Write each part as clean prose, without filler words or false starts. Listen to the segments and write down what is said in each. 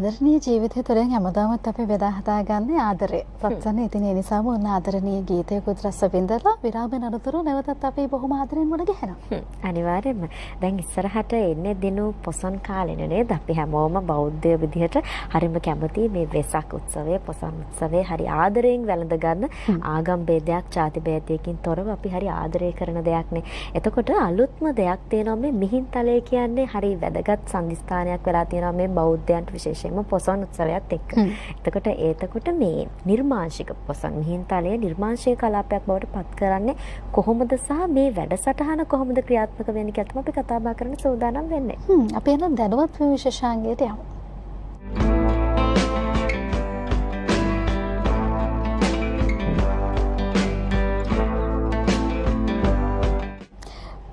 ආදරණීය ජීවිතය තුළින් හැමදාමත් අපි බෙදා හදාගන්නේ ආදරය. සත්සන්නේ ඉතින් ඒ නිසාම ඔන්න ආදරණීය ගීතයකුත් රස විඳලා විරාමයෙන් අනතුරු නැවතත් අපි බොහොම ආදරෙන් මුණ ගැහෙනවා. අනිවාර්යයෙන්ම. දැන් ඉස්සරහට එන්නේ දිනු පොසොන් කාලෙන නේද? අපි හැමෝම බෞද්ධ විදිහට හරිම කැමති මේ වෙසක් උත්සවය, පොසොන් උත්සවය හරි ආදරයෙන් වැළඳ ගන්න ආගම් ભેදයක්, ජාති ભેදයකින් තොරව අපි හරි ආදරය කරන දෙයක්නේ. එතකොට අලුත්ම දෙයක් තියෙනවා මේ මිහින්තලය කියන්නේ හරි වැදගත් සංදිස්ථානයක් වෙලා තියෙනවා මේ බෞද්ධයන්ට විශේෂයෙන්ම පොසොන් උත්සවයත් එක්ක. එතකොට මේ නිර්මාංශික පොසොන් මිහින්තලය නිර්මාංශික කලාපයක් බවට පත් කරන්නේ කොහොමද සහ මේ වැඩසටහන කොහොමද ක්‍රියාත්මක වෙන්නේ කියලා තමයි අපි කතා බහ කරන්න සූදානම් වෙන්නේ. අපි එන දැනුවත් වූ විශේෂාංගයට යමු.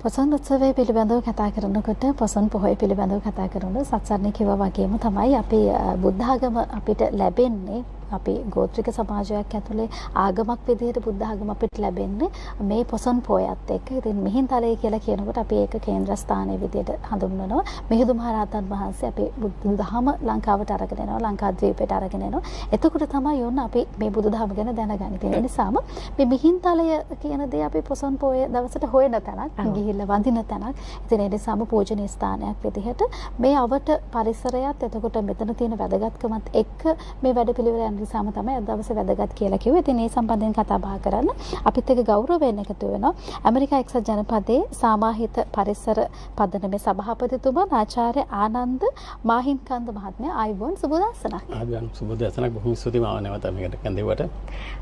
පොසොන් උත්සවය පිළිබඳව කතා කරනකොට පොසොන් පොහොය පිළිබඳව කතා කරනකොට සත්සරණේ කිව්වා වගේම තමයි අපි බුද්ධ ආගම අපිට ලැබෙන්නේ අපි ගෝත්‍රික සමාජයක් ඇතුලේ ආගමක් විදිහට බුද්ධ ආගම අපිට ලැබෙන්නේ මේ පොසොන් පොයත් එක්ක. ඉතින් මිහින්තලය කියලා කියනකොට අපි ඒක කේන්ද්‍රස්ථානයේ විදිහට හඳුන්වනවා. මිහිඳු මහ රහතන් වහන්සේ අපේ බුදු දහම ලංකාවට අරගෙන එනවා, ලංකාද්වීපයට අරගෙන එනවා. එතකොට තමයි යොන්න අපි මේ බුදු දහම ගැන දැනගන්නේ. ඒ නිසාම මේ මිහින්තලය කියන දේ අපි පොසොන් පොය දවසට හොයන තැනක්, ගිහිල්ලා වඳින තැනක්. ඉතින් ඒ නිසාම පූජනීය ස්ථානයක් විදිහට මේ අවට පරිසරයත් එතකොට මෙතන තියෙන වැදගත්කමත් එක්ක මේ වැඩපිළිවෙල නිසාම තමයි අද දවසේ වැදගත් කියලා කිව්වේ. ඉතින් මේ සම්බන්ධයෙන් කතා බහ කරන්න අපිත් එක්ක ගෞරවයෙන් එකතු වෙනවා ඇමරිකා එක්සත් ජනපදයේ සමාහිත පරිසර පදනමේ සභාපතිතුමා ආචාර්ය ආනන්ද මාහිම්කන්ද මහත්මයා. ආයුබෝවන් සුබදසනක්. ආයුබෝවන් සුබදසනක්. බොහොම ස්තුතියි මාව නැවත මේකට කැඳෙව්වට.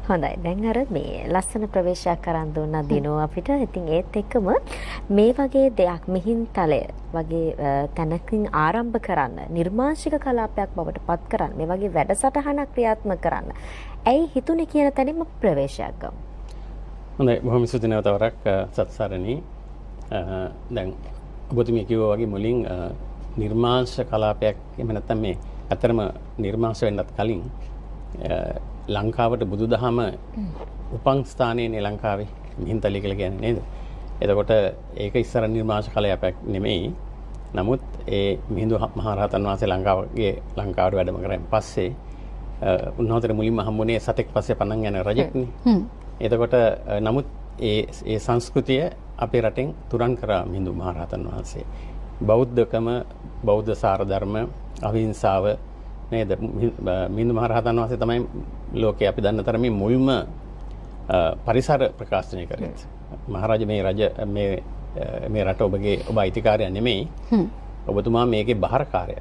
හොඳයි. දැන් අර මේ ලස්සන ප්‍රවේශයක් කරන් දුන්නා දිනෝ අපිට. ඉතින් ඒත් එක්කම මේ වගේ දෙයක් මිහින්තලය වගේ තැනකින් ආරම්භ කරන්න නිර්මාංශික කලාපයක් බවට පත් කරන්න මේ වගේ වැඩසටහනක් ක්‍රියාත්මක කරන්න ඇයි හිතුනේ කියන තැනින්ම ප්‍රවේශයක් ගමු. හොඳයි. බොහොම ස්තුතියි නැවත වරක් සත්සරණී. දැන් ඔබතුමිය කිව්වා වගේ මුලින් නිර්මාංශ කලාපයක් එහෙම නැත්නම් මේ අතරම නිර්මාංශ වෙන්නත් කලින් ලංකාවට බුදුදහම උපන් ස්ථානයේනේ ලංකාවේ මිහින්තලය කියලා කියන්නේ නේද? එතකොට ඒක ඉස්සර නිර්මාංශ කලාපයක් නෙමෙයි. නමුත් ඒ මිහිඳු මහ රහතන් වහන්සේ ලංකාවට වැඩම කරන් පස්සේ උන්වහන්සේට මුලින්ම හම්බුනේ සතෙක් පස්සේ පණන් යන රජෙක්නේ. එතකොට නමුත් ඒ සංස්කෘතිය අපේ රටෙන් තුරන් කරා මිහිඳු මහ රහතන් වහන්සේ. බෞද්ධකම, බෞද්ධ සාර ධර්ම, අහිංසාව නේද? මිහිඳු මහ රහතන් වහන්සේ තමයි ලෝකේ අපි දන්න තරමේ මුල්ම පරිසර ප්‍රකාශනය කරේ. මහරජා මේ රට ඔබ අයිතිකාරයා නෙමෙයි. ඔබතුමා මේකේ බහරකාරය.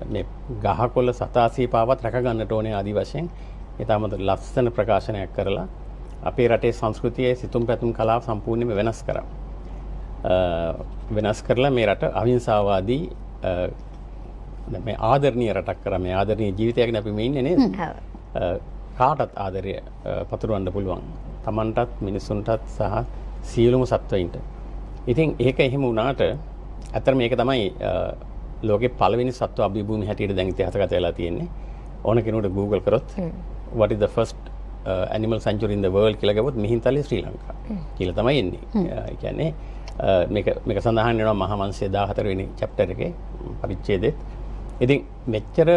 මේ ගහකොළ සතාසී පාවත් රැක ගන්නට ඕනේ ආදි වශයෙන් ඊටමත් ලස්සන ප්‍රකාශනයක් කරලා අපේ රටේ සංස්කෘතියේ සිතුම් පැතුම් කලාව සම්පූර්ණයෙන්ම වෙනස් කරා. වෙනස් කරලා මේ රට අහිංසාවාදී මේ ආදරණීය රටක් කරා. මේ ආදරණීය ජීවිතයක්නේ අපි මේ ඉන්නේ නේද? කාටත් ආදරය පතුරවන්න පුළුවන්. Tamanටත් මිනිසුන්ටත් සහ සියලුම සත්වයින්ට. ඉතින් ඒක එහෙම වුණාට ඇත්තට මේක තමයි ලෝකේ පළවෙනි සත්ව අභිභූමි හැටියට දැන් ඉතිහාසගත වෙලා තියෙන්නේ. ඕන කෙනෙකුට Google කරොත් what is the first animal sanctuary in the world කියලා ගියොත් මිහින්තලේ ශ්‍රී ලංකා කියලා තමයි එන්නේ. ඒ කියන්නේ මේක සඳහන් වෙනවා මහාවංශයේ 14 වෙනි chapter එකේ පරිච්ඡේදෙත්. ඉතින් මෙච්චර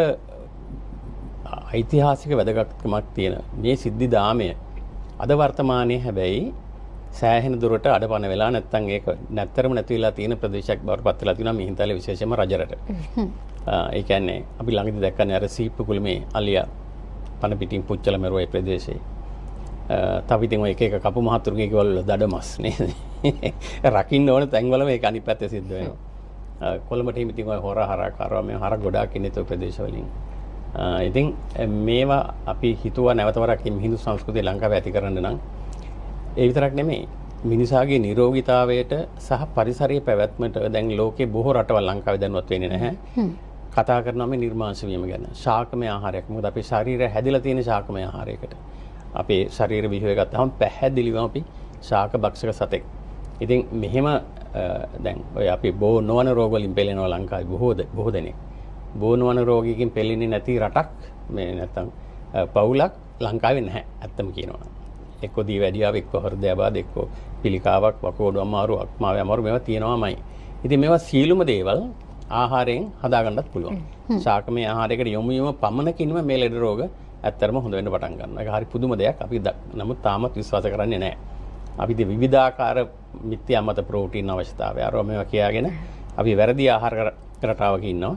ඓතිහාසික වැදගත්කමක් තියෙන මේ සිද්ධි දාමය අද වර්තමානයේ හැබැයි සෑහෙන දුරට අඩපණ වෙලා නැත්නම් ඒක නැත්තරම නැති වෙලා තියෙන ප්‍රදේශයක් බවට පත් වෙලා තියෙනවා මිහින්තලේ විශේෂයෙන්ම රජරට. ඒ කියන්නේ අපි ළඟදී දැක්කනේ අර සීප්පු කුළුමේ අලියා පණ පිටින් පුච්චල මෙරුවේ ප්‍රදේශේ. තව ඉතින් ඔය එක එක කපු මහතුරුගේ ගෙවල් වල දඩමස් නේද? රකින්න ඕන තැන්වල මේක අනිත් පැත්තේ සිද්ධ වෙනවා. කොළඹට හිම ඉතින් ඔය හොරහරා කරවා මේ හර ගොඩාක් ඉන්නේ ඒ ප්‍රදේශවලින්. ඉතින් මේවා අපි හිතුවා නැවත වරක් මිහිඳු සංස්කෘතිය ලංකාවේ ඇති කරන්න නම් ඒ විතරක් නෙමෙයි මිනිසාගේ නිරෝගීතාවයට සහ පරිසරයේ පැවැත්මට දැන් ලෝකේ බොහෝ රටවල් ලංකාවේ දැනුවත් වෙන්නේ නැහැ. කතා කරනවා මේ නිර්මාංශ වීම ගැන. ශාකමය ආහාරයක්. මොකද අපේ ශරීරය හැදිලා තියෙන ශාකමය ආහාරයකට. අපේ ශරීර විහිුවේ ගත්තාම පැහැදිලිවම අපි ශාක භක්ෂක සතෙක්. ඉතින් මෙහෙම දැන් ඔය අපි බෝ නොවන රෝග වලින් පෙළෙනවා ලංකාවේ බොහෝ දෙනෙක්. බෝ නොවන රෝගිකින් පෙළෙන්නේ නැති රටක් මේ නැත්තම් පවුලක් ලංකාවේ නැහැ. ඇත්තම කියනවා. එක්ක දී වැඩියාව එක්ක හෘදයාබාධ එක්ක පිළිකාවක් වකෝඩු අමාරු අක්මාවේ අමාරු මේවා තියෙනවාමයි. ඉතින් මේවා සීලුම දේවල් ආහාරයෙන් හදාගන්නත් පුළුවන්. ශාකමය ආහාරයකට යොමු වීම පමණකින්ම මේ ලෙඩ රෝග ඇත්තටම හොඳ වෙන්න පටන් ගන්නවා. ඒක හරි පුදුම දෙයක්. අපි නමුත් තාමත් විශ්වාස කරන්නේ නැහැ. අපි විවිධාකාර මිත්‍යා මත ප්‍රෝටීන් අවශ්‍යතාවය අරව මේවා කියාගෙන අපි වැරදි ආහාර රටාවක ඉන්නවා.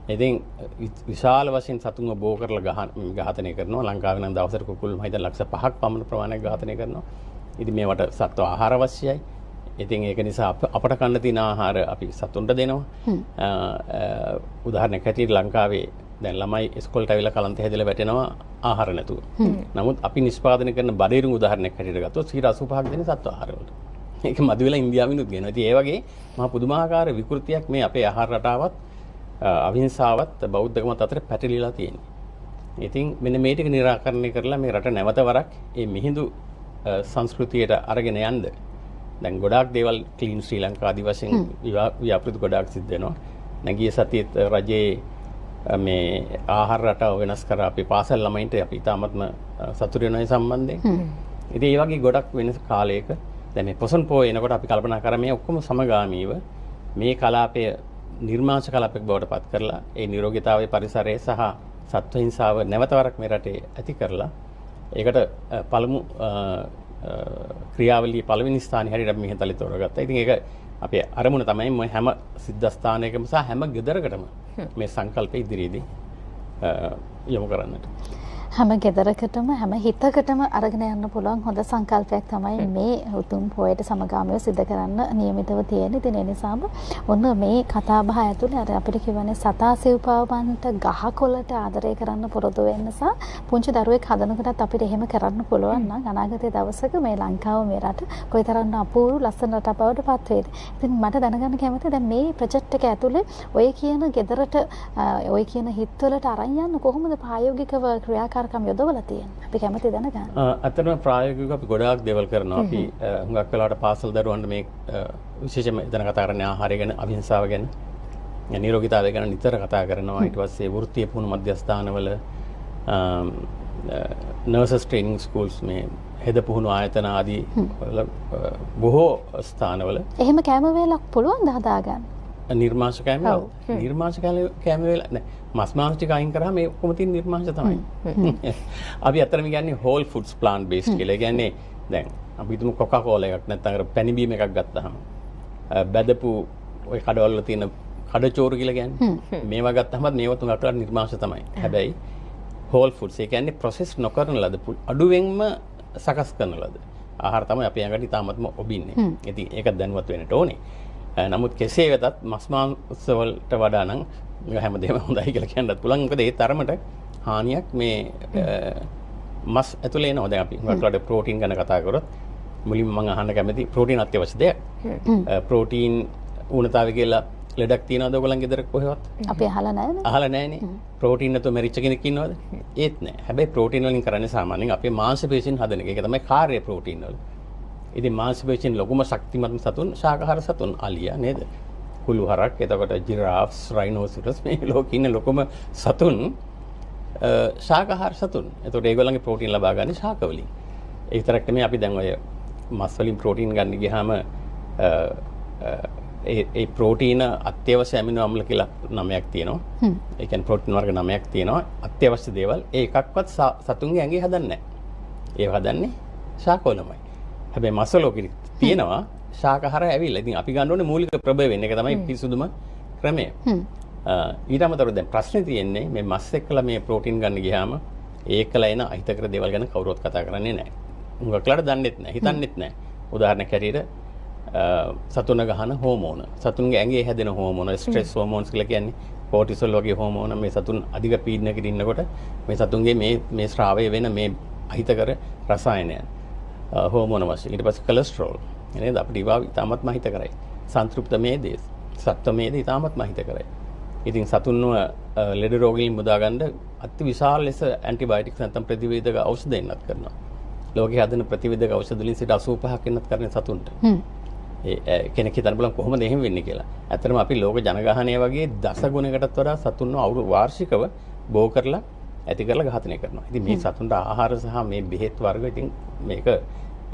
ඉතින් විශාල වශයෙන් සතුන්ව බෝ කරලා ඝාතනය කරනවා. ලංකාවේ නම් දවසට කුකුල් මම හිතන ලක්ෂ 5ක් පමණ ප්‍රමාණයක් ඝාතනය කරනවා. ඉතින් මේවට සත්ව ආහාර අවශ්‍යයි. ඉතින් ඒක නිසා අපට කන්න තියෙන ආහාර අපි සතුන්ට දෙනවා. උදාහරණයක් හැටියට ලංකාවේ දැන් ළමයි ඉස්කෝලේට ඇවිල්ලා කලන්ත හැදලා වැටෙනවා ආහාර නැතුව. නමුත් අපි නිෂ්පාදනය කරන බඩේරුම් උදාහරණයක් හැටියට ගත්තොත් 85% දෙන සත්ව ආහාර වලට. ඒක මදි වෙලා ඉන්දියාවිනුත් ගේනවා. ඉතින් ඒ වගේ මහා පුදුමාකාර විකෘතියක් මේ අපේ ආහාර රටාවත් අවිහිංසාවත් බෞද්ධකමත් අතර පැටලිලා තියෙනවා. ඉතින් මෙන්න මේ ටික निराකරණය කරලා මේ රට නැවත වරක් මේ මිහිඳු සංස්කෘතියට අරගෙන යන්න දැන් ගොඩාක් දේවල් ක්ලීන් ශ්‍රී ලංකා ආදි වශයෙන් ව්‍යාපෘති ගොඩාක් සිද්ධ වෙනවා. නැගිය සතියේත් රජයේ මේ ආහාර රටාව වෙනස් කර අපි පාසල් ළමයින්ට අපි තාමත්ම සතුටු වෙනයි සම්බන්ධයෙන්. ඉතින් ඒ වගේ ගොඩක් වෙනස් කාලයක දැන් මේ පොසොන් පොය එනකොට අපි කල්පනා කරා මේ ඔක්කොම සමගාමීව මේ කලාපය නිර්මාංශ කලාපයක් බවට පත් කරලා ඒ නිරෝගීතාවයේ පරිසරය සහ සත්ව හිංසාව නැවත වරක් මේ රටේ ඇති කරලා ඒකට පළමු ක්‍රියාවලියේ පළවෙනි ස්ථානයේ හැටියට අපි මෙහෙතලි තෝරගත්තා. ඉතින් ඒක අපේ අරමුණ තමයි මේ හැම සිද්ධාස්ථානයකම සහ හැම ගෙදරකටම මේ සංකල්පය ඉදිරියේදී යොමු කරන්නට. හැම ගෙදරකටම හැම හිතකටම අරගෙන යන්න පුළුවන් හොඳ සංකල්පයක් තමයි මේ උතුම් පොයට සමගාමීව සිදු කරන්න නියමිතව තියෙන. ඉතින් ඒ නිසාම ඔන්න මේ කතා බහ ඇතුලේ අර අපිට කියවනේ සතා සිව්පාවන්ට ගහකොළට ආදරය කරන්න පුරුදු වෙන්න සහ පුංචි දරුවෙක් හදනකොටත් අපිට එහෙම කරන්න පුළුවන් නම් අනාගතයේ දවසක මේ ලංකාව මේ රට කොයිතරම් අපූර්ව ලස්සන රටක් බවට පත් වේද. ඉතින් මට දැනගන්න කැමතියි දැන් මේ ප්‍රොජෙක්ට් එක ඇතුලේ ඔය කියන ගෙදරට ඔය කියන හිත්වලට අරන් යන්න කොහොමද ප්‍රායෝගිකව ක්‍රියාකාරකම් යොදවලා තියෙන්නේ? අපි කැමති දැනගන්න. අතරම ප්‍රායෝගිකව අපි ගොඩාක් දේවල් කරනවා. අපි හුඟක් වෙලාවට පාසල් දරුවන්ට මේ විශේෂයෙන්ම එතන කතා කරන්නේ ආහාරය ගැන, අවිහිංසාව ගැන, නිරෝගීතාවය ගැන නිතර කතා කරනවා. ඊට පස්සේ වෘත්තීය පුහුණු මධ්‍යස්ථානවල නර්සස් ට්‍රේනින් ස්කූල්ස් මේ හෙද පුහුණු ආයතන ආදී බොහෝ ස්ථානවල එහෙම කැම වේලක් පුළුවන් ද හදාගන්න? නිර්මාංශ කැමවල නිර්මාංශ කැමවල නෑ මස් මාංශ ටික අයින් කරාම මේ ඔක්කොම තියෙන නිර්මාංශ තමයි. අපි අතරම කියන්නේ whole foods plant based කියලා. ඒ කියන්නේ දැන් අපි හිතමු කොකා කෝලා එකක් නැත්නම් අර පැණි බීම එකක් ගත්තාම බැදපු ওই කඩවල වල තියෙන කඩචෝරු කියලා කියන්නේ. මේවා ගත්තාම මේව තුනක් අතර නිර්මාංශ තමයි. හැබැයි whole foods ඒ කියන්නේ process නොකරන ලද අඩුවෙන්ම සකස් කරන ලද ආහාර තමයි අපි ළඟට ඉතාමත්ම ඔබින්නේ. ඉතින් ඒක දැනුවත් වෙන්නට ඕනේ. නමුත් කෙසේ වෙතත් මස් මාංශ වලට වඩා නම් හැමදේම හොඳයි කියලා කියන්නත් පුළුවන්. මොකද ඒ තරමට හානියක් මේ මස් ඇතුලේ එනවා. දැන් අපි වලට ප්‍රෝටීන් ගැන කතා කරොත් මුලින්ම මම අහන්න කැමති ප්‍රෝටීන් අත්‍යවශ්‍ය දෙයක්. ප්‍රෝටීන් ඌනතාවය කියලා ලෙඩක් තියනවද ඔයගොල්ලන් ගෙදර කොහෙවත්? අපි අහලා නැහැනේ. අහලා නැහැනේ. ප්‍රෝටීන් නැතුව මැරිච්ච කෙනෙක් ඉන්නවද? ඒත් නැහැ. හැබැයි ප්‍රෝටීන් වලින් කරන්නේ සාමාන්‍යයෙන් අපේ මාංශ පේශීන් හදන එක. ඒක තමයි කාර්ය ප්‍රෝටීන් වල. ඉතින් මාංශ පේශීන් ලොකුම ශක්තිමත් සතුන් ශාකාහාර සතුන් අලියා නේද? කුළු හරක්, එතකොට ජිරාෆ්ස්, රයිනෝසිරස් මේ ලෝකේ ඉන්න ලොකුම සතුන් ශාකාහාර සතුන්. එතකොට ඒගොල්ලන්ගේ ප්‍රෝටීන් ලබා ගන්න ශාක වලින්. ඒ විතරක් නෙමෙයි අපි දැන් ඔය මස් වලින් ප්‍රෝටීන් ගන්න ගියාම ඒ ප්‍රෝටීන අත්‍යවශ්‍ය ඇමිනෝ අම්ල කියලා නමයක් තියෙනවා. ඒ කියන්නේ ප්‍රෝටීන් වර්ග නමයක් තියෙනවා. අත්‍යවශ්‍ය දේවල් ඒ එකක්වත් සතුන්ගේ ඇඟේ හදන්නේ නැහැ. ඒව හදන්නේ ශාකවලමයි. හැබැයි මස් වල තියෙනවා ශාකාහාර ඇවිල්ලා. ඉතින් අපි ගන්න ඕනේ මූලික ප්‍රභේද වෙන එක තමයි පිරිසුදුම ක්‍රමය. ඊට අමතරව දැන් ප්‍රශ්නේ තියෙන්නේ මේ මස් එක්කලා මේ ප්‍රෝටීන් ගන්න ගියාම ඒකලා එන අහිතකර දේවල් ගැන කවුරුවත් කතා කරන්නේ නැහැ. උඟක්ලාට දන්නෙත් නැහැ, හිතන්නෙත් නැහැ. උදාහරණයක් හැටියට සතුන ගහන හෝමෝන, සතුන්ගේ ඇඟේ හැදෙන හෝමෝන, ස්ට්‍රෙස් හෝමෝන්ස් කියලා කියන්නේ කෝටිසොල් වගේ හෝමෝන මේ සතුන් අධික පීඩනයකට ඉන්නකොට මේ සතුන්ගේ මේ ස්‍රාවය වෙන මේ අහිතකර රසායනයන් හෝමෝන වශයෙන්. ඊට පස්සේ කොලෙස්ටරෝල් නේද? අපිට ඒවා ඉතාමත්ම අහිතකරයි. සංතෘප්ත මේදේ, සත්ව මේදේ ඉතාමත්ම අහිතකරයි. ඉතින් සතුන්ව ලෙඩ රෝගීන් මුදා ගන්න අති විශාල ලෙස ඇන්ටිබයොටික්ස් නැත්නම් ප්‍රතිවේධක ඖෂධ දෙන්නත් කරනවා. ලෝකයේ හදන ප්‍රතිවේධක ඖෂධ වලින් 85% වෙනත් කරන්නේ සතුන්ට. කෙනෙක් හිතන්න බලන්න කොහොමද එහෙම වෙන්නේ කියලා. ඇත්තටම අපි ලෝක ජනගහනය වගේ දස ගුණයකටත් වඩා සතුන්ව වාර්ෂිකව බෝ කරලා ඇති කරලා ඝාතනය කරනවා. ඉතින් මේ සතුන්ට ආහාර සහ මේ බෙහෙත් වර්ග ඉතින් මේක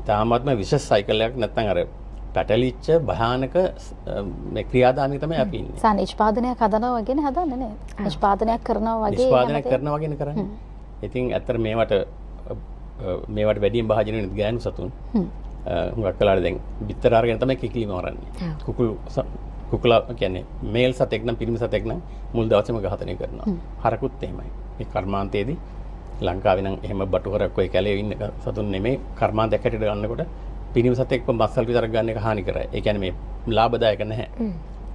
ඉතාමත්ම විශේෂ සයිකල් එකක් නැත්නම් අර පැටලිච්ච භයානක මේ ක්‍රියාදාමයක තමයි අපි ඉන්නේ. සා නිෂ්පාදනයක් හදනවා වගේනේ හදන්නේ නේ. නිෂ්පාදනයක් කරනවා වගේ නිෂ්පාදනයක් කරනවා වගේනේ කරන්නේ. ඉතින් ඇත්තට මේවට වැඩියෙන් භාජනය වෙන ගෑනු සතුන්. හුඟක් වෙලාවට දැන් බිත්තර අරගෙන තමයි කිකිලි මරන්නේ. කුකුලා කියන්නේ මේල් සතෙක් නම් පිරිමි සතෙක් නම් මුල් දවසේම ඝාතනය කරනවා. හරකුත් එහෙමයි. මේ කර්මාන්තයේදී ලංකාවේ නම් එහෙම බටුහරක් ඔය කැලේ ඉන්න සතුන් නෙමෙයි කර්මාන්තයක් හැටියට ගන්නකොට පිරිමි සතෙක්ව මස්සල් විතරක් ගන්න එක හානි කරයි. ඒ කියන්නේ මේ ලාභදායක නැහැ.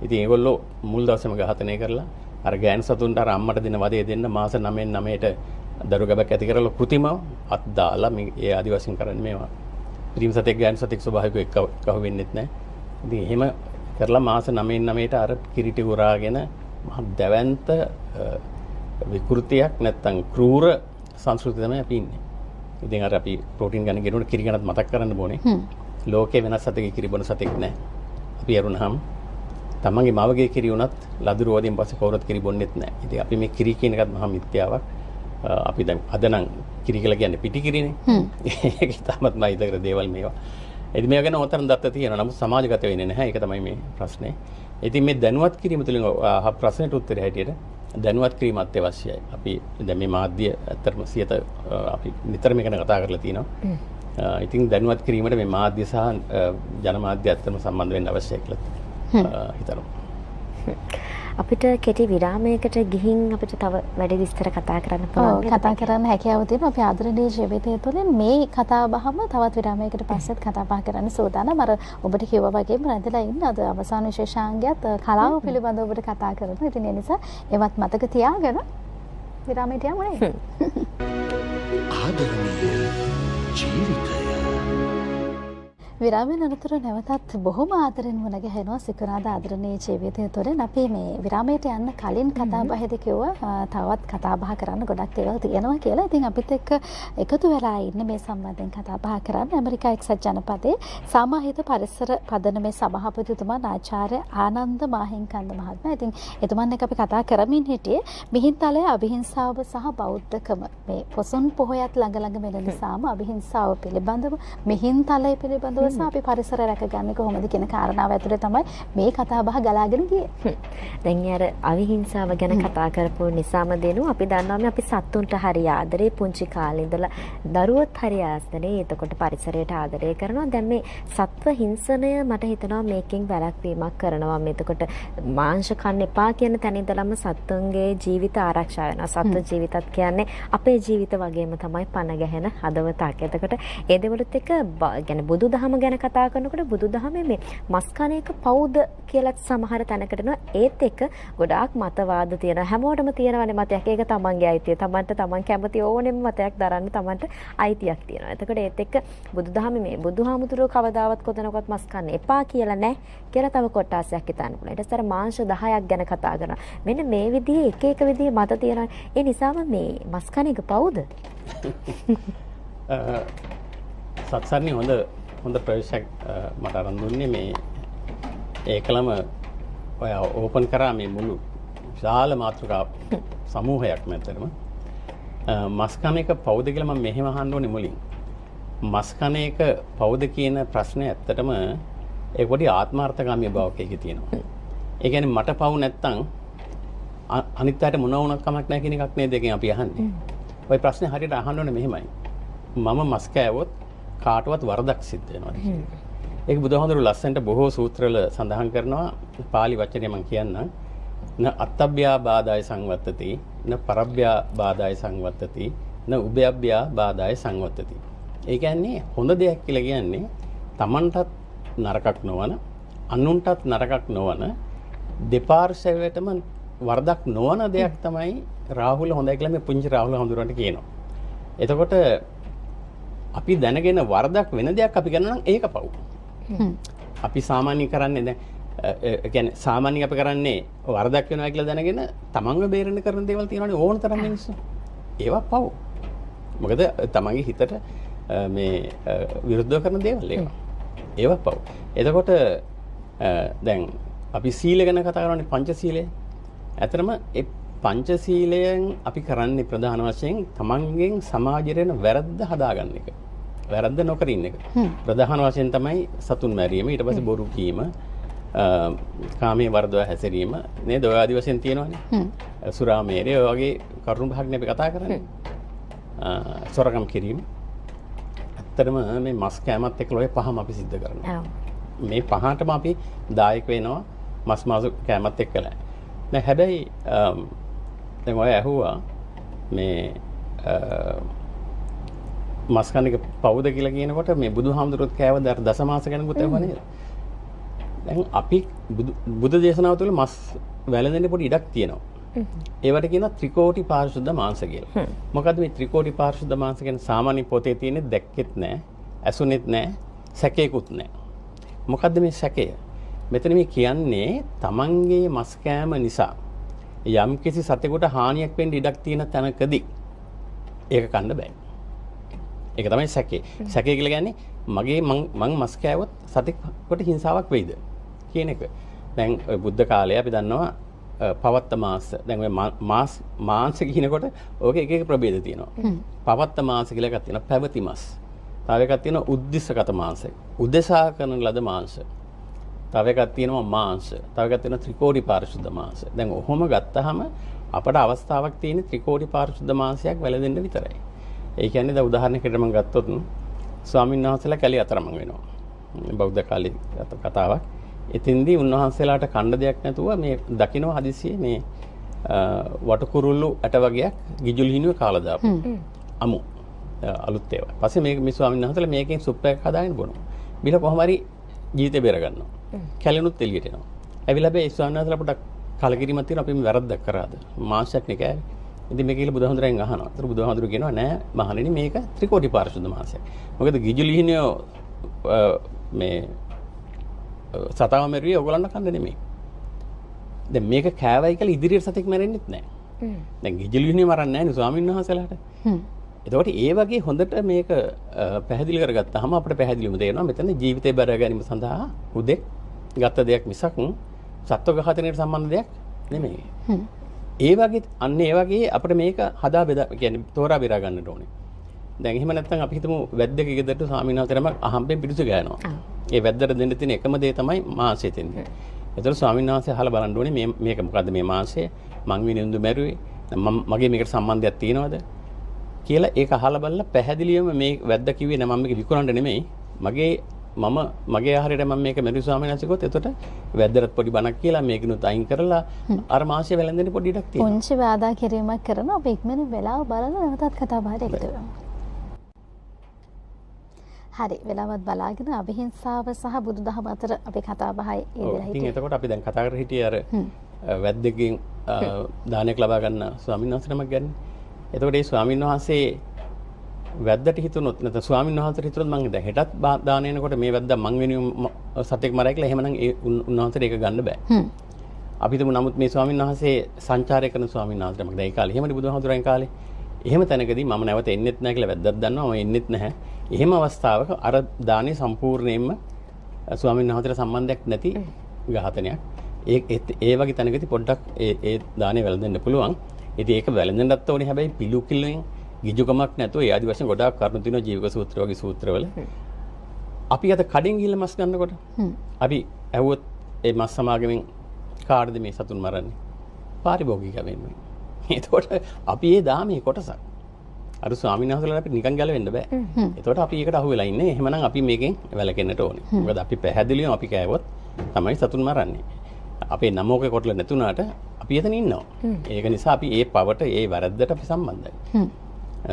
ඉතින් ඒගොල්ලෝ මුල් දවසේම ඝාතනය කරලා අර ගෑනු සතුන්ට අර අම්මට දෙන වදේ දෙන්න මාස 9ට දරු ගැබක් ඇති කරලා කෘතිමව අත් දාලා මේ ඒ ආදිවාසීන් කරන්නේ මේවා. පිරිමි සතෙක් ගෑනු සතෙක් ස්වභාවිකව එක්කව වෙන්නෙත් නැහැ. ඉතින් එහෙම කරලා මාස 9ට අර කිරිටි උරාගෙන මහ දැවැන්ත විකෘතියක් නැත්තම් ක්‍රූර සංස්කෘතිය තමයි අපි ඉන්නේ. ඉතින් අර අපි ප්‍රෝටීන් ගන්න ගෙනුවට කිරි ගන්නත් මතක් කරන්න ඕනේ. ලෝකේ වෙනස් සතෙක් කිරි බොන සතෙක් නැහැ. අපි යරුණාම තමන්ගේ මවගේ කිරි උනත් ලදරු වදින් පස්සේ කවුරුත් කිරි බොන්නෙත් නැහැ. ඉතින් අපි මේ කිරි කියන එකත් මහා මිත්‍යාවක්. අපි දැන් අද නම් කිරි කියලා කියන්නේ පිටි කිරිනේ. ඒක තාමත් මයිදකර දේවල් මේවා. ඉතින් මේවා ගැන ඔතරම් දත්ත තියෙනවා. නමුත් සමාජගත වෙන්නේ නැහැ. ඒක තමයි මේ ප්‍රශ්නේ. ඉතින් මේ දැනුවත් කිරීම තුළින් ප්‍රශ්නෙට උත්තරය හැටියට දැනුවත් කිරීම අත්‍යවශ්‍යයි. අපි දැන් මේ මාධ්‍ය ඇත්තටම සියත අපි නිතරම ගැන කතා කරලා තිනවා. ඉතින් දැනුවත් කිරීමට මේ මාධ්‍ය සහ ජනමාධ්‍ය ඇත්තටම සම්බන්ධ වෙන්න අවශ්‍යයි කියලා හිතනවා. අපිට කෙටි විරාමයකට ගිහින් අපිට තව වැඩි විස්තර කතා කරන්න පුළුවන්. කතා කරන්න හැකියාව තියෙනවා. අපි ආදරණීය ජීවිතය තුළින් මේ කතා බහම තවත් විරාමයකට පස්සෙත් කතා බහ කරන්න සූදානම්. අර ඔබට කිව්වා වගේම රැඳිලා ඉන්න අද අවසාන විශේෂාංගයත් කලාව පිළිබඳව ඔබට කතා කරනවා. ඉතින් ඒ නිසා ඒවත් මතක තියාගෙන විරාමයට යමු නේද? ආදරණීය ජීවිතය විරාමයෙන් අනතුරු නැවතත් බොහොම ආදරෙන් මුණ ගැහෙනවා සිකුරාදා ආදරණීය ජීවිතය තුළින්. අපි මේ විරාමයට යන්න කලින් කතා බහේදී කිව්වා තවත් කතා බහ කරන්න ගොඩක් දේවල් තියෙනවා කියලා. ඉතින් අපිත් එක්ක එකතු වෙලා ඉන්න මේ සම්බන්ධයෙන් කතා බහ කරන්න ඇමරිකා එක්සත් ජනපදයේ සමාහිත පරිසර පදනමේ සභාපතිතුමා ආචාර්ය ආනන්ද මාහිම්කන්ද මහත්මයා. ඉතින් එතුමන් එක්ක අපි කතා කරමින් හිටියේ මිහින්තලයේ අවිහිංසාව සහ බෞද්ධකම. මේ පොසොන් පොහොයත් ළඟ වෙන නිසාම අවිහිංසාව පිළිබඳව මිහින්තලයේ පිළිබඳව අපි පරිසර රැකගන්නේ කොහොමද කියන කාරණාව ඇතුලේ තමයි මේ කතා බහ ගලාගෙන ගියේ. දැන් අර අවිහිංසාව ගැන කතා කරපු නිසාම දෙනු අපි දන්නවා මේ අපි සත්තුන්ට හරි ආදරේ පුංචි කාලේ ඉඳලා දරුවොත් හරි ආස්තනේ එතකොට පරිසරයට ආදරය කරනවා. දැන් මේ සත්ව හිංසනය මට හිතෙනවා මේකෙන් වැළැක්වීමක් කරනවා. මේ එතකොට මාංශ කන්න එපා කියන තැන ඉඳලම සත්තුන්ගේ ජීවිත ආරක්ෂා වෙනවා. සත්ව ජීවිතත් කියන්නේ අපේ ජීවිත වගේම තමයි පණ ගැහෙන හදවතක්. එතකොට ඒ දෙවලුත් එක يعني බුදුදහම ගැන කතා කරනකොට බුදුදහමේ මේ මස් කන එක පවුද කියලා සමහර තැනකට නෝ ඒත් එක ගොඩාක් මතවාද තියෙනවා. හැමෝටම තියෙනවානේ මතයක්. ඒක තමන්ගේ අයිතිය. තමන්ට තමන් කැමති ඕනෙම මතයක් දරන්න තමන්ට අයිතියක් තියෙනවා. එතකොට ඒත් එක්ක බුදුදහමේ මේ බුදුහාමුදුරුවෝ කවදාවත් කොතනකවත් මස් කන්න එපා කියලා නැහැ කියලා තව කොටාසයක් හිතන්න පුළුවන්. ඊට පස්සේ මාංශ 10ක් ගැන කතා කරනවා. මෙන්න මේ විදිහේ එක විදිහේ මත තියෙනවා. ඒ නිසාම මේ මස් කන එක පවුද? සත්සර්ණි හොඳ ප්‍රවේශයක් මට අරන් දුන්නේ මේ ඒකලම ඔය ඕපන් කරා මේ මුළු විශාල මාතෘකා සමූහයක් මැදටම මස් කන එක පවුද කියලා මම මෙහෙම අහන්න ඕනේ මුලින්. මස් කන එක පවුද කියන ප්‍රශ්නේ ඇත්තටම ඒ පොඩි ආත්මార్థකාමී බවක් ඒකේ තියෙනවා. ඒ කියන්නේ මට පවු නැත්තම් අනිත් අයට මොනවා වුණත් කමක් නැහැ කියන එකක් නේද එකෙන් අපි අහන්නේ. ওই ප්‍රශ්නේ හරියට අහන්න ඕනේ මෙහෙමයි. මම මස් කෑවොත් කාටවත් වරදක් සිද්ධ වෙනවා. ඒක බුදුහාමුදුරු ලස්සනට බොහෝ සූත්‍රවල සඳහන් කරනවා. පාලි වචනේ මම කියන්නම්. න අත්තබ්භ්‍යා බාදාය සංවත්තති න පරබ්භ්‍යා බාදාය සංවත්තති න උභයබ්භ්‍යා බාදාය සංවත්තති. ඒ කියන්නේ හොඳ දෙයක් කියලා කියන්නේ Tamanටත් නරකක් නොවන අනුන්ටත් නරකක් නොවන දෙපාර්ශ්වයටම වරදක් නොවන දෙයක් තමයි රාහුල හොඳයි කියලා මේ පුංචි රාහුල හඳුරන්න කියනවා. එතකොට අපි දැනගෙන වරදක් වෙන දෙයක් අපි කරනවා නම් ඒක පව්. අපි සාමාන්‍යයෙන් කරන්නේ දැන් කියන්නේ සාමාන්‍යයෙන් අපි කරන්නේ වරදක් වෙනවා කියලා දැනගෙන තමන්ව බේරෙන්න කරන දේවල් තියෙනවානේ ඕන තරම් මිනිස්සු. ඒවා පව්. මොකද තමන්ගේ හිතට මේ විරුද්ධව කරන දේවල් ඒවා. ඒවා පව්. එතකොට දැන් අපි සීල ගැන කතා කරනවානේ පංචශීලය. ඇත්තටම ඒ පංචශීලයෙන් අපි කරන්නේ ප්‍රධාන වශයෙන් තමන්ගෙන් සමාජයට වැරද්ද හදාගන්න එක. වැරද්ද නොකර ඉන්න එක. ප්‍රධාන වශයෙන් තමයි සතුන් මැරීම, ඊට පස්සේ බොරු කීම, කාමයේ වර්ධව හැසිරීම නේද? ඔය ආදි වශයෙන් තියෙනවානේ. සුරාමේරය ඔය වගේ කරුණු භාගනේ අපි කතා කරන්නේ. සොරකම් කිරීම. ඇත්තටම මේ මස් කෑමත් එක්ක ඔය පහම අපි සිද්ධ කරනවා. මේ පහටම අපි දායක වෙනවා මස් මාසු කෑමත් එක්කලා. දැන් හැබැයි දැන් ඔය ඇහුවා මේ මස් කන එක පවුද කියලා කියනකොට මේ බුදුහාමුදුරුවෝ කෑවද අර දසමාස ගැනකුත් ඇහුවා නේද? දැන් අපි බුදු දේශනාව තුළ මස් වැළඳෙන්න පොඩි ඉඩක් තියෙනවා. ඒවට කියනවා ත්‍රිකෝටි පාරිශුද්ධ මාංශ කියලා. මොකද්ද මේ ත්‍රිකෝටි පාරිශුද්ධ මාංශ කියන්නේ? සාමාන්‍ය පොතේ තියෙන්නේ දැක්කෙත් නැහැ, ඇසුනෙත් නැහැ, සැකේකුත් නැහැ. මොකද්ද මේ සැකය? මෙතන මේ කියන්නේ තමන්ගේ මස් කෑම නිසා යම් කිසි සතෙකුට හානියක් වෙන්න ඉඩක් තියෙන තැනකදී ඒක කන්න බෑ. ඒක තමයි සැකේ. සැකේ කියලා කියන්නේ මගේ මං මස් කෑවොත් සතෙකුට හිංසාවක් වෙයිද කියන එක. දැන් ඔය බුද්ධ කාලේ අපි දන්නවා පවත්ත මාංශ. දැන් ඔය මාංශ කියනකොට ඕකේ එක එක ප්‍රභේද තියෙනවා. පවත්ත මාංශ කියලා එකක් තියෙනවා. පැවති මස්. තව එකක් තියෙනවා උද්දිස්සගත මාංශ. උදෙසා කරන ලද මාංශ. තව එකක් තියෙනවා මාංශ. තව එකක් තියෙනවා ත්‍රිකෝටි පාරිශුද්ධ මාංශ. දැන් ඔහොම ගත්තාම අපට අවස්ථාවක් තියෙන ත්‍රිකෝටි පාරිශුද්ධ මාංශයක් වැළඳෙන්න විතරයි. ඒ කියන්නේ දැන් උදාහරණයකට මම ගත්තොත් ස්වාමීන් වහන්සේලා කැලේ අතරමං වෙනවා. බෞද්ධ කාලේ කතාවක්. එතින්දී උන්වහන්සේලාට කණ්ඩ දෙයක් නැතුව මේ දකින්න හදිසියේ මේ වටකුරුල්ලු ඇට වගේක් ගිජුලිහිනුවේ කාලා දාපු. අමු අලුත් ඒවා. පස්සේ මේ ස්වාමීන් වහන්සේලා මේකෙන් සුප් එකක් හදාගෙන බොනවා. බිල කොහොම හරි ජීවිතේ බේර ගන්නවා. කැලෙනුත් එළියට එනවා. ඇවිල්ලා බෑ ස්වාමීන් වහන්සේලා පොඩක් කලකිරීමක් තියෙනවා අපි මේ වැරද්දක් කරාද? මාංශයක් නේ කෑවේ. ඉතින් මේක කියලා බුදුහාමුදුරෙන් අහනවා. ඒතර බුදුහාමුදුරු කියනවා නෑ මහණෙනි මේක ත්‍රිකෝටි පාරිශුද්ධ මාංශයක්. මොකද ගිජුලිහිනියෝ මේ සතාව මෙරුවේ ඔයගොල්ලන්ට කන්න නෙමෙයි. දැන් මේක කෑවයි කියලා ඉදිරියට සතෙක් මැරෙන්නෙත් නෑ. දැන් ගිජුලිහිනිය මරන්නේ නෑනේ ස්වාමීන් වහන්සේලාට. එතකොට ඒ වගේ හොඳට මේක පැහැදිලි කරගත්තාම අපිට පැහැදිලිවම තේරෙනවා මෙතන ජීවිතේ බැර ගැනීම සඳහා හුදෙක් ගත්ත දෙයක් මිසක් සත්ව ඝාතනයට සම්බන්ධ දෙයක් නෙමෙයි. ඒ වගේ අන්න ඒ වගේ අපිට මේක හදා බෙදා කියන්නේ තෝරා බෙදා ගන්නට ඕනේ. දැන් එහෙම නැත්නම් අපි හිතමු වැද්දෙක් ගෙදරට ස්වාමීන් වහන්සේ නමක් අහම්බෙන් පිටුස ගෑනවා. ඒ වැද්දට දෙන්න තියෙන එකම දේ තමයි මාංශය දෙන්නේ. ඒතර ස්වාමීන් වහන්සේ අහලා බලන්න ඕනේ මේක මොකද්ද මේ මාංශය මං විනින්දු මැරුවේ මගේ මේකට සම්බන්ධයක් තියෙනවද කියලා ඒක අහලා බලලා පැහැදිලිවම මේ වැද්ද කිව්වේ නෑ මම මේක විකුණන්න නෙමෙයි මගේ ආහාරයට මම මේක මෙරි ස්වාමීන් වහන්සේ කිව්වොත් එතකොට වැද්දට පොඩි බණක් කියලා මේකිනුත් අයින් කරලා අර මාංශය වැළඳෙන්න පොඩි ඉඩක් තියෙනවා. පුංචි වාදා කිරීමක් කරන අපි ඉක්මනින් වෙලාව බලලා නැවතත් කතා බහට එකතු වෙමු. හරි වෙලාවත් බලාගෙන අවිහිංසාව සහ බුදුදහම අතර අපි කතා බහයි යෙදලා හිටියේ. ඉතින් එතකොට අපි දැන් කතා කර හිටියේ අර වැද්දකින් දානයක් ලබා ගන්න ස්වාමීන් වහන්සේ නමක් ගැන. එතකොට මේ ස්වාමීන් වහන්සේ වැද්දට හිතුනොත් නැත්නම් ස්වාමීන් වහන්සේට හිතුනොත් මම දැන් හෙටත් දාන එනකොට මේ වැද්දා මං වෙනුවෙන් සතෙක් මරයි කියලා එහෙමනම් ඒ උන්වහන්සේට ඒක ගන්න බෑ. අපි හිතමු නමුත් මේ ස්වාමීන් වහන්සේ සංචාරය කරන ස්වාමීන් වහන්සේ නමක්. දැන් ඒ කාලේ එහෙමනේ බුදුහාමුදුරන් කාලේ. එහෙම තැනකදී මම නැවත එන්නෙත් නැහැ කියලා වැද්දක් දන්නවා මම එන්නෙත් නැහැ. එහෙම අවස්ථාවක අර දානේ සම්පූර්ණයෙන්ම ස්වාමීන් වහන්සේට සම්බන්ධයක් නැති ඝාතනයක්. ඒ වගේ තැනකදී පොඩ්ඩක් ඒ දානේ වැළඳෙන්න පුළුවන්. ඉතින් ඒක වැළඳෙන්නත් ඕනේ හැබැයි පිළිකුලෙන් ගිජුකමක් නැතුව ඒ ආදි වශයෙන් ගොඩාක් කරුණු තියෙනවා ජීවක සූත්‍ර වගේ සූත්‍රවල. අපි අද කඩෙන් ගිහිල්ලා මස් ගන්නකොට අපි ඇහුවොත් ඒ මස් සමාගමෙන් කාටද මේ සතුන් මරන්නේ? පාරිභෝගිකවෙන්. එතකොට අපි ඒ දාමේ කොටසක්. අර ස්වාමීන් වහන්සේලාට අපි නිකන් ගැලවෙන්න බෑ. එතකොට අපි ඒකට අහු වෙලා ඉන්නේ. එහෙමනම් අපි මේකෙන් වැළකෙන්නට ඕනේ. මොකද අපි පැහැදිලිවම අපි කෑවොත් තමයි සතුන් මරන්නේ. අපේ නමෝකේ කොටල නැතුණාට අපි එතන ඉන්නවා. ඒක නිසා අපි ඒ පවට ඒ වැරද්දට අපි සම්බන්ධයි.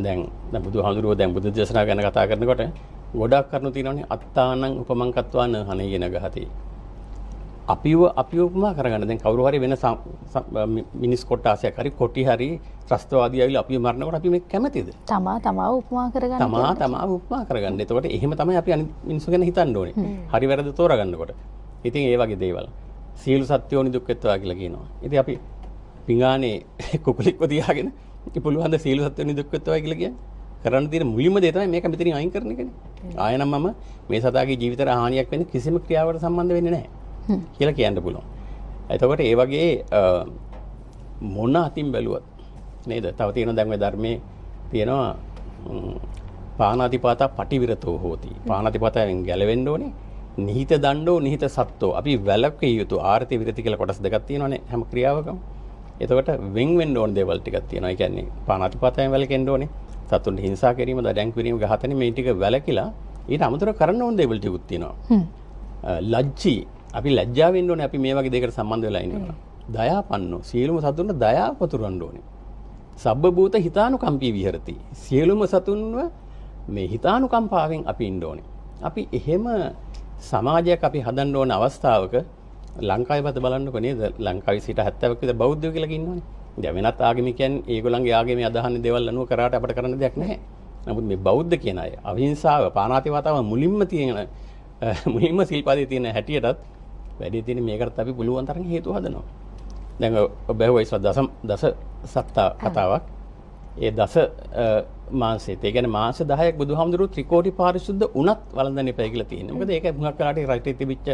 දැන් බුදුහාමුදුරුවෝ දැන් බුදු දසනා ගැන කතා කරනකොට ගොඩාක් කරුණු තියෙනවානේ අත්තානං උපමං කත්වාන හනේයන ගහති. අපිව උපමා කරගන්න දැන් කවුරු හරි වෙන මිනිස් කොටාසයක් හරි කොටි හරි ත්‍රස්තවාදී ආවිල අපිව මරනකොට අපි මේක කැමතිද? තමා උපමා කරගන්න. තමා උපමා කරගන්න. එතකොට එහෙම තමයි අපි අනිත් මිනිස්සු ගැන හිතන්න ඕනේ. හරි වැරද්ද තෝරගන්නකොට. ඉතින් ඒ වගේ දේවල්. සියලු සත්‍යෝනි දුක්ඛත්වා කියලා කියනවා. ඉතින් අපි පිඟානේ කුකුලික්ව තියාගෙන පුළුවන් ද සියලු සත්‍යෝනි දුක්ඛත්වා කියලා කියන්නේ? කරන්න තියෙන මුලින්ම දේ තමයි මේක මෙතනින් අයින් කරන එකනේ. ආයෙ නම් මම මේ සතාගේ ජීවිතේට හානියක් වෙන කිසිම ක්‍රියාවකට සම්බන්ධ වෙන්නේ නැහැ. කියලා කියන්න පුළුවන්. එතකොට ඒ වගේ මොන අතින් බැලුවත් නේද? තව තියෙනවා දැන් ඔය ධර්මයේ තියෙනවා පානාතිපාතා පටිවිරතෝ හෝති. පානාතිපාතාවෙන් ගැලවෙන්න ඕනේ. නිහිත දණ්ඩෝ නිහිත සත්තෝ. අපි වැළැක්විය යුතු ආර්ති විරති කියලා කොටස් දෙකක් තියෙනවානේ හැම ක්‍රියාවකම. එතකොට වෙන් වෙන්න ඕන දේවල් ටිකක් තියෙනවා. ඒ කියන්නේ පානාතිපාතාවෙන් වැළකෙන්න ඕනේ. සතුන්ට හිංසා කිරීම, දඩයන් කිරීම, ඝාතන මේ ටික වැළකිලා ඊට අමතරව කරන්න ඕන දේවල් ටිකුත් තියෙනවා. ලැජ්ජී අපි ලැජ්ජා වෙන්න ඕනේ අපි මේ වගේ දෙයකට සම්බන්ධ වෙලා ඉන්නවා. දයාපන්නෝ සියලුම සතුන්ට දයාව පතුරවන්න ඕනේ. සබ්බ භූත හිතානුකම්පී විහෙරති. සියලුම සතුන්ව මේ හිතානුකම්පාවෙන් අපි ඉන්න ඕනේ. අපි එහෙම සමාජයක් අපි හදන්න ඕන අවස්ථාවක ලංකාවේවත් බලන්නකො නේද? ලංකාවේ සිට 70ක විතර බෞද්ධයෝ කියලා ඉන්නවනේ. දැන් වෙනත් ආගමිකයන් ඒගොල්ලන්ගේ ආගමේ අදහන්නේ දේවල් අනුව කරාට අපිට කරන්න දෙයක් නැහැ. නමුත් මේ බෞද්ධ කියන අය අවිහිංසාව පාණාතිපාතාව මුලින්ම සිල්පදේ තියෙන හැටියටත් වැඩි තියෙන මේකට අපි පුළුවන් තරම් හේතු හදනවා. දැන් ඔබ ඇහුවා දස සත්තා කතාවක්. ඒ දස මාංශෙත් ඒ කියන්නේ මාංශ 10ක් බුදුහාමුදුරුවෝ ත්‍රිකෝටි පාරිශුද්ධ උනත් වළඳන්න එපා කියලා තියෙනවා. මොකද ඒක හුඟක් වෙලාට රටේ තිබිච්ච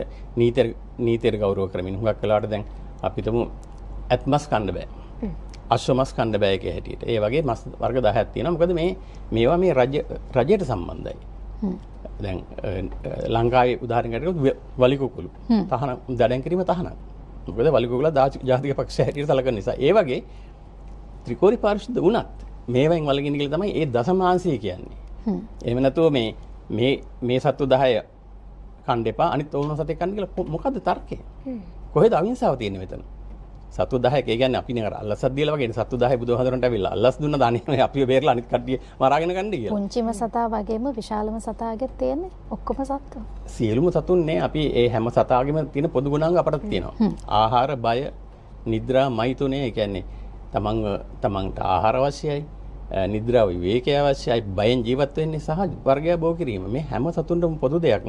නීතියට ගෞරව කරමින් හුඟක් වෙලාට දැන් අපිටම ඇත්මස් කන්න බෑ. අශ්වමස් කන්න බෑ ඒකේ හැටියට. ඒ වගේ මස් වර්ග 10ක් තියෙනවා. මොකද මේවා මේ රජයට සම්බන්ධයි. දැන් ලංකාවේ උදාහරණයකට වලි කුකුළු තහනම් දඩයන් කිරීම තහනම්. මොකද වලි කුකුලා ජාතික පක්ෂය හැටියට සැලකන නිසා. ඒ වගේ ත්‍රිකෝටි පාරිශුද්ධ වුණත් මේවෙන් වලකින්න කියලා තමයි ඒ දසමාංශය කියන්නේ. එහෙම නැතුව මේ සත්තු 10 කන්න එපා අනිත් ඕන සතෙක් කන්න කියලා මොකද්ද තර්කය? කොහෙද අවිහිංසාව තියෙන්නේ මෙතන? සත්තු 10ක ඒ කියන්නේ අපි නේ අල්ලසක් දීලා වගේ සත්තු 10 බුදුහාමුදුරන්ට ඇවිල්ලා අල්ලස් දුන්න දාන්නේ අපිව බේරලා අනිත් කට්ටිය මරාගෙන කන්නේ කියලා. පුංචිම සතා වගේම විශාලම සතාගෙත් තියෙන්නේ ඔක්කොම සත්තු. සියලුම සතුන් නේ අපි ඒ හැම සතාගෙම තියෙන පොදු ගුණාංග අපට තියෙනවා. ආහාර, බය, නිද්‍රා, මෛතුනේ ඒ කියන්නේ තමන්ට ආහාර අවශ්‍යයි, නිද්‍රාව විවේකය අවශ්‍යයි, බයෙන් ජීවත් වෙන්නේ සහ වර්ගය බෝ කිරීම. මේ හැම සතුන්ටම පොදු දෙයක්.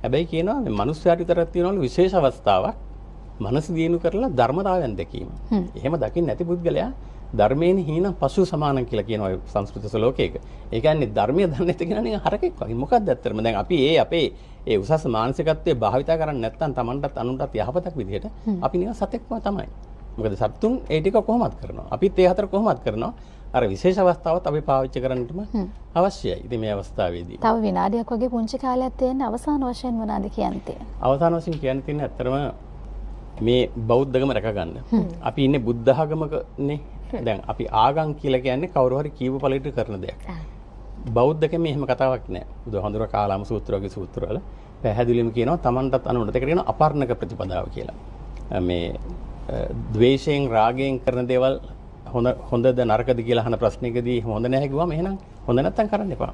හැබැයි කියනවා මේ මනුස්සයාට විතරක් තියෙනවලු විශේෂ අවස්ථාවක්. මනස දියුණු කරලා ධර්මතාවයන් දැකීම. එහෙම දකින්න නැති පුද්ගලයා ධර්මයෙන් හීන පශු සමානන් කියලා කියනවා සංස්කෘත ශ්ලෝකයක. ඒ කියන්නේ ධර්මය දන්නේ නැති කෙනා නිකන් හරකෙක් වගේ. මොකක්ද ඇත්තටම දැන් අපි අපේ උසස් මානසිකත්වයේ භාවිතා කරන්නේ නැත්නම් Tamanටත් අනුන්ටත් යහපතක් විදිහට අපි නිකන් සතෙක්ම තමයි. මොකද සත්තුන් ඒ ටික කොහොමද කරනවා? අපිත් ඒ හතර කොහොමද කරනවා? අර විශේෂ අවස්ථාවත් අපි පාවිච්චි කරන්නටම අවශ්‍යයි. ඉතින් මේ අවස්ථාවේදී තව විනාඩියක් වගේ පුංචි කාලයක් තියෙන අවසාන වශයෙන් මොනවද කියන්නේ? අවසාන වශයෙන් කියන්න තියෙන ඇත්තටම මේ බෞද්ධකම රැක ගන්න. අපි ඉන්නේ බුද්ධ ආගමකනේ. දැන් අපි ආගම් කියලා කියන්නේ කවුරු හරි කීව පළයට කරන දෙයක්. බෞද්ධකම එහෙම කතාවක් නෑ. බුදුහාමුදුර කාලාම සූත්‍ර වගේ සූත්‍රවල පැහැදිලිවම කියනවා Tamanටත් අනුන්ටත් ඒකට කියනවා අපර්ණක ප්‍රතිපදාව කියලා. මේ ද්වේෂයෙන් රාගයෙන් කරන දේවල් හොඳද නරකද කියලා අහන ප්‍රශ්නයකදී හොඳ නැහැ කිව්වම එහෙනම් හොඳ නැත්තම් කරන්න එපා.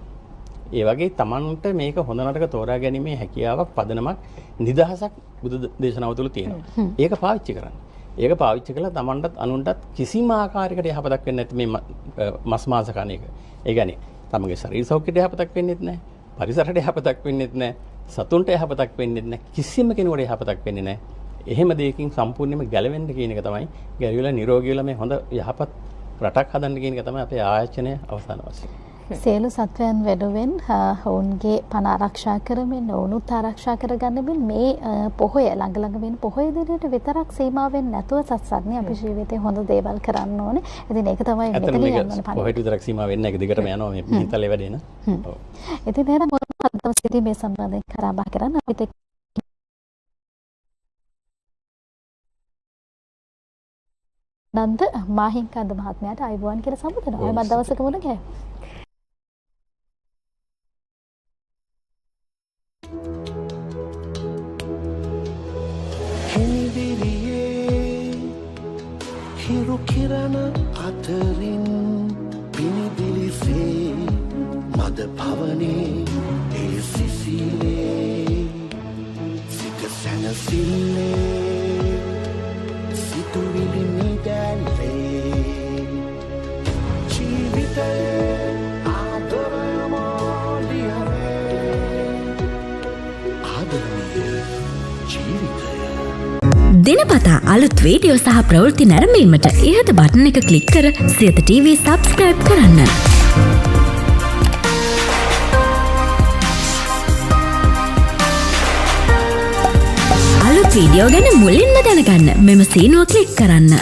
ඒ වගේ Tamanට මේක හොඳ නරක තෝරා ගැනීමේ හැකියාවක් පදනමක් නිදහසක් බුදු දේශනාව තුළ තියෙනවා. ඒක පාවිච්චි කරන්න. ඒක පාවිච්චි කළා Tamanටත් අනුන්ටත් කිසිම ආකාරයකට යහපතක් වෙන්නේ නැති මේ මස් මාංශ කන එක. ඒ කියන්නේ තමගේ ශරීර සෞඛ්‍යයට යහපතක් වෙන්නේත් නැහැ. පරිසරයට යහපතක් වෙන්නේත් නැහැ. සතුන්ට යහපතක් වෙන්නේත් නැහැ. කිසිම කෙනෙකුට යහපතක් වෙන්නේ නැහැ. එහෙම දෙයකින් සම්පූර්ණයෙන්ම ගැලවෙන්න කියන එක තමයි ගැලවිලා නිරෝගී වෙලා මේ හොඳ යහපත් රටක් හදන්න කියන එක තමයි අපේ ආයතනය අවසාන වශයෙන්. සියලු සත්වයන් වෙනුවෙන් ඔවුන්ගේ පණ ආරක්ෂා කරමින් ඔවුනුත් ආරක්ෂා කරගන්නමින් මේ පොහොය ළඟ වෙන පොහොය දිනට විතරක් සීමා වෙන්නේ නැතුව සත්සත්නේ අපේ ජීවිතේ හොඳ දේවල් කරන්න ඕනේ. ඉතින් ඒක තමයි මෙතන යන්න පණ. පොහොයට විතරක් සීමා වෙන්නේ නැහැ. දිගටම යනවා මේ හිතලේ වැඩේ න. ඔව්. ඉතින් එහෙනම් මොනවද සිටි මේ සම්බන්ධයෙන් කරබා කරන්න අපිට නන්ද මාහින්කන්ද මහත්මයාට අයුබෝවන් කියලා සම්බන්ධනවා. මම දවසක මුණ ගැහුවා. හිරු කිරණ අතරින් පිනිදිලිසේ මද පවනේ ඒ සිසිලේ සිත සැනසිල්ලේ සිතුවිලි නිදැල්ලේ ජීවිතයේ ආදරමෝලියවේ ආදරණීය ජීවිතය දිනපතා අලුත් වීඩියෝ සහ ප්‍රවෘත්ති නැරඹීමට ඉහත බටන් එක ක්ලික් කර සියත TV සබ්ස්ක්‍රයිබ් කරන්න. අලුත් වීඩියෝ ගැන මුලින්ම දැනගන්න මෙම සීනුව ක්ලික් කරන්න.